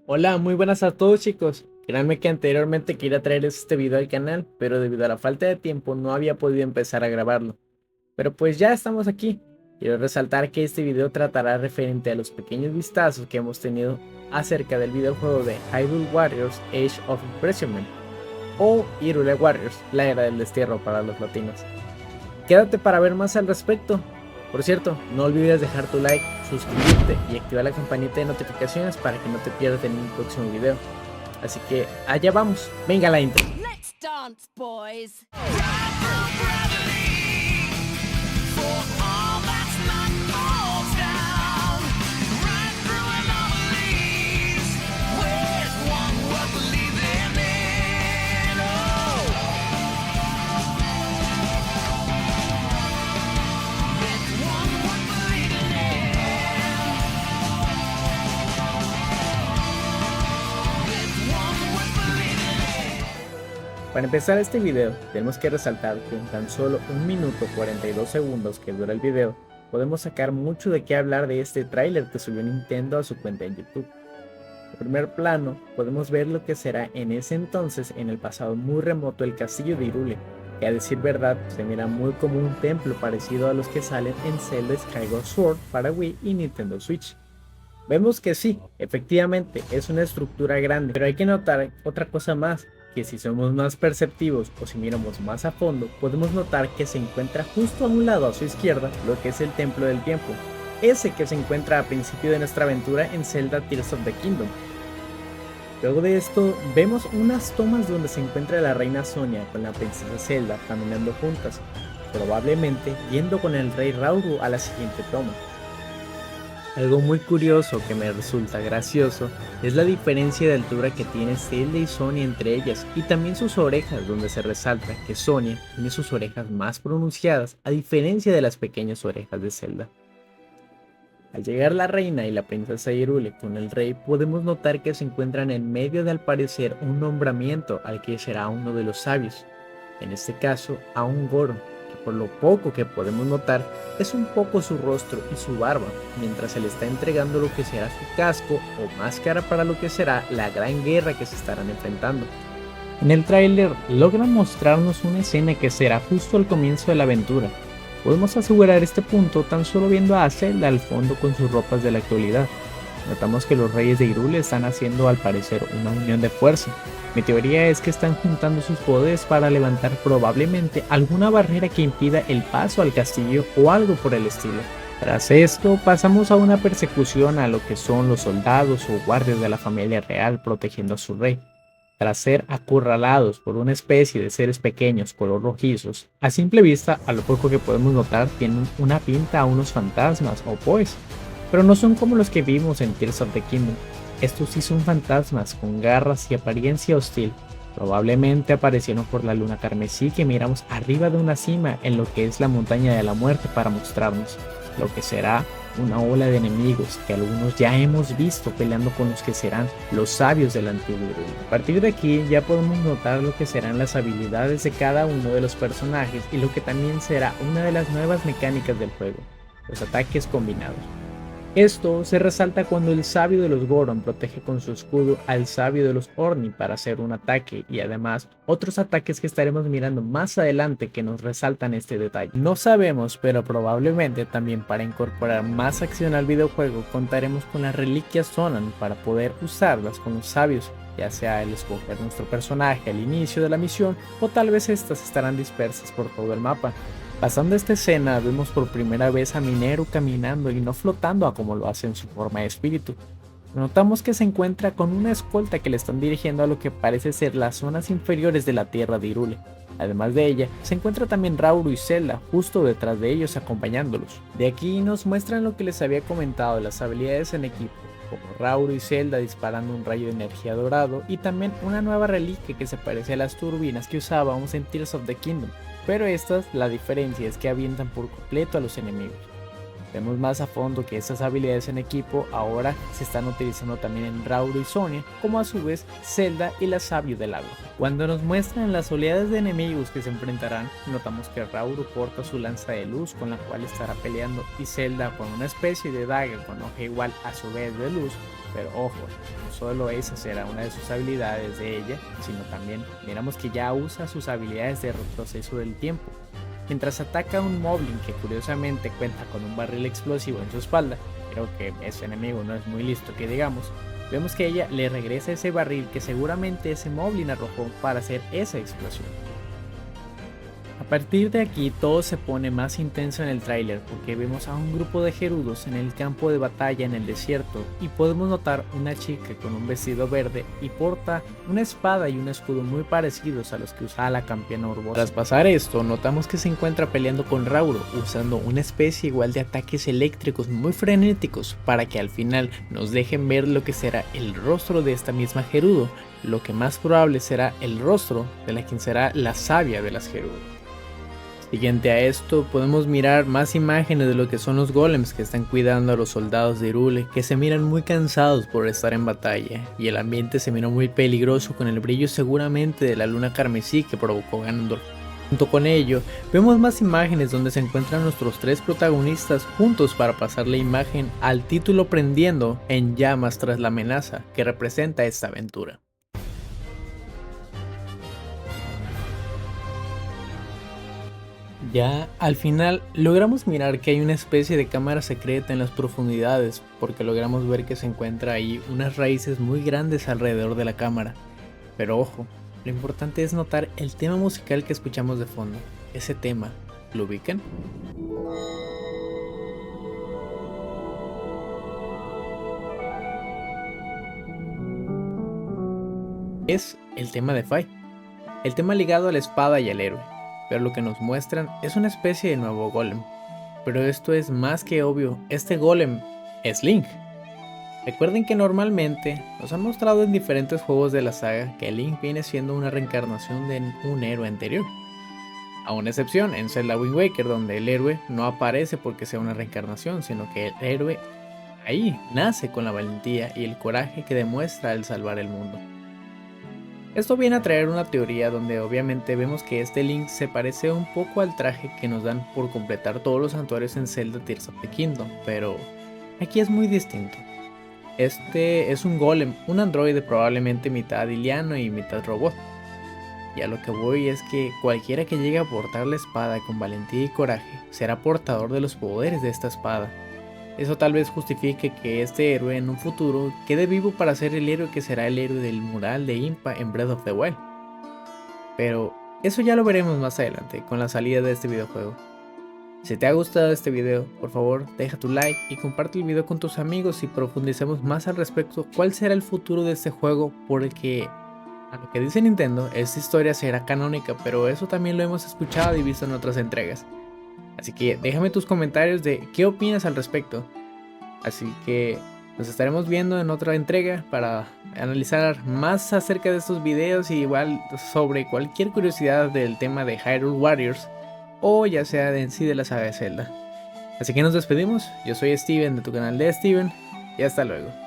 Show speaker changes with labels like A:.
A: Hola, muy buenas a todos chicos. Créanme que anteriormente quería traerles este video al canal, pero debido a la falta de tiempo no había podido empezar a grabarlo. Pero pues ya estamos aquí. Quiero resaltar que este video tratará referente a los pequeños vistazos que hemos tenido acerca del videojuego de Hyrule Warriors Age of Imprisonment o Hyrule Warriors, la era del destierro para los latinos. Quédate para ver más al respecto. Por cierto, no olvides dejar tu like, suscribirte y activar la campanita de notificaciones para que no te pierdas en mi próximo video. Así que allá vamos, venga la intro.
B: Let's dance, boys.
A: Para empezar este video, tenemos que resaltar que en tan solo 1 minuto 42 segundos que dura el video, podemos sacar mucho de qué hablar de este tráiler que subió Nintendo a su cuenta en YouTube. En primer plano, podemos ver lo que será en ese entonces, en el pasado muy remoto, el castillo de Hyrule, que a decir verdad se mira muy como un templo parecido a los que salen en Zelda Skyward Sword para Wii y Nintendo Switch. Vemos que sí, efectivamente es una estructura grande, pero hay que notar otra cosa más, que si somos más perceptivos o si miramos más a fondo, podemos notar que se encuentra justo a un lado a su izquierda lo que es el Templo del Tiempo, ese que se encuentra a principio de nuestra aventura en Zelda Tears of the Kingdom. Luego de esto, vemos unas tomas donde se encuentra la reina Sonia con la princesa Zelda caminando juntas, probablemente yendo con el rey Rauru a la siguiente toma. Algo muy curioso que me resulta gracioso es la diferencia de altura que tiene Zelda y Sonia entre ellas, y también sus orejas, donde se resalta que Sonia tiene sus orejas más pronunciadas a diferencia de las pequeñas orejas de Zelda. Al llegar la reina y la princesa Hyrule con el rey, podemos notar que se encuentran en medio de, al parecer, un nombramiento al que será uno de los sabios, en este caso a un Goron, que por lo poco que podemos notar es un poco su rostro y su barba, mientras se le está entregando lo que será su casco o máscara para lo que será la gran guerra que se estarán enfrentando. En el tráiler logran mostrarnos una escena que será justo al comienzo de la aventura. Podemos asegurar este punto tan solo viendo a Zelda al fondo con sus ropas de la actualidad. Notamos que los reyes de Hyrule están haciendo al parecer una unión de fuerza. Mi teoría es que están juntando sus poderes para levantar probablemente alguna barrera que impida el paso al castillo o algo por el estilo. Tras esto pasamos a una persecución a lo que son los soldados o guardias de la familia real protegiendo a su rey. Tras ser acorralados por una especie de seres pequeños color rojizos, a simple vista, a lo poco que podemos notar, tienen una pinta a unos fantasmas o boys, pero no son como los que vimos en Tears of the Kingdom. Estos sí son fantasmas con garras y apariencia hostil. Probablemente aparecieron por la luna carmesí que miramos arriba de una cima en lo que es la montaña de la muerte para mostrarnos lo que será una ola de enemigos que algunos ya hemos visto peleando con los que serán los sabios del antiguo Hyrule. A partir de aquí ya podemos notar lo que serán las habilidades de cada uno de los personajes y lo que también será una de las nuevas mecánicas del juego, los ataques combinados. Esto se resalta cuando el sabio de los Goron protege con su escudo al sabio de los Orni para hacer un ataque, y además otros ataques que estaremos mirando más adelante que nos resaltan este detalle. No sabemos, pero probablemente también para incorporar más acción al videojuego contaremos con las reliquias Zonan para poder usarlas con los sabios, ya sea el escoger nuestro personaje al inicio de la misión o tal vez estas estarán dispersas por todo el mapa. Pasando esta escena vemos por primera vez a Mineru caminando y no flotando a como lo hace en su forma de espíritu. Notamos que se encuentra con una escolta que le están dirigiendo a lo que parece ser las zonas inferiores de la tierra de Hyrule. Además de ella, se encuentra también Rauru y Zelda justo detrás de ellos acompañándolos. De aquí nos muestran lo que les había comentado de las habilidades en equipo, como Rauru y Zelda disparando un rayo de energía dorado y también una nueva reliquia que se parece a las turbinas que usábamos en Tears of the Kingdom. Pero estas, la diferencia es que avientan por completo a los enemigos. Vemos más a fondo que estas habilidades en equipo ahora se están utilizando también en Rauro y Sonia, como a su vez Zelda y la Sabio del Agua. Cuando nos muestran las oleadas de enemigos que se enfrentarán, notamos que Rauro porta su lanza de luz con la cual estará peleando y Zelda con una especie de daga con hoja igual a su vez de luz. Pero ojo, no solo esa será una de sus habilidades de ella, sino también miramos que ya usa sus habilidades de retroceso del tiempo. Mientras ataca a un Moblin que curiosamente cuenta con un barril explosivo en su espalda, creo que ese enemigo no es muy listo que digamos, vemos que ella le regresa ese barril que seguramente ese Moblin arrojó para hacer esa explosión. A partir de aquí todo se pone más intenso en el tráiler porque vemos a un grupo de gerudos en el campo de batalla en el desierto y podemos notar una chica con un vestido verde y porta una espada y un escudo muy parecidos a los que usaba la campeona Urbosa. Tras pasar esto notamos que se encuentra peleando con Rauro usando una especie igual de ataques eléctricos muy frenéticos para que al final nos dejen ver lo que será el rostro de esta misma gerudo, lo que más probable será el rostro de la quien será la sabia de las gerudos. Siguiente a esto podemos mirar más imágenes de lo que son los golems que están cuidando a los soldados de Hyrule, que se miran muy cansados por estar en batalla y el ambiente se miró muy peligroso con el brillo seguramente de la luna carmesí que provocó Ganondorf. Junto con ello vemos más imágenes donde se encuentran nuestros tres protagonistas juntos para pasar la imagen al título prendiendo en llamas tras la amenaza que representa esta aventura. Ya al final logramos mirar que hay una especie de cámara secreta en las profundidades porque logramos ver que se encuentra ahí unas raíces muy grandes alrededor de la cámara. Pero ojo, lo importante es notar el tema musical que escuchamos de fondo. Ese tema, ¿lo ubican? Es el tema de Fi, el tema ligado a la espada y al héroe. Pero lo que nos muestran es una especie de nuevo golem. Pero esto es más que obvio, este golem es Link. Recuerden que normalmente nos han mostrado en diferentes juegos de la saga que Link viene siendo una reencarnación de un héroe anterior. A una excepción en Zelda Wind Waker, donde el héroe no aparece porque sea una reencarnación, sino que el héroe ahí nace con la valentía y el coraje que demuestra al salvar el mundo. Esto viene a traer una teoría donde obviamente vemos que este Link se parece un poco al traje que nos dan por completar todos los santuarios en Zelda Tears of the Kingdom, pero aquí es muy distinto. Este es un golem, un androide probablemente mitad iliano y mitad robot. Y a lo que voy es que cualquiera que llegue a portar la espada con valentía y coraje será portador de los poderes de esta espada. Eso tal vez justifique que este héroe en un futuro quede vivo para ser el héroe que será el héroe del mural de Impa en Breath of the Wild. Pero eso ya lo veremos más adelante con la salida de este videojuego. Si te ha gustado este video, por favor deja tu like y comparte el video con tus amigos y profundicemos más al respecto cuál será el futuro de este juego, porque a lo que dice Nintendo, esta historia será canónica, pero eso también lo hemos escuchado y visto en otras entregas. Así que déjame tus comentarios de qué opinas al respecto. Así que nos estaremos viendo en otra entrega para analizar más acerca de estos videos y igual sobre cualquier curiosidad del tema de Hyrule Warriors o ya sea en sí de la saga de Zelda. Así que nos despedimos, yo soy Steven de tu canal de Steven y hasta luego.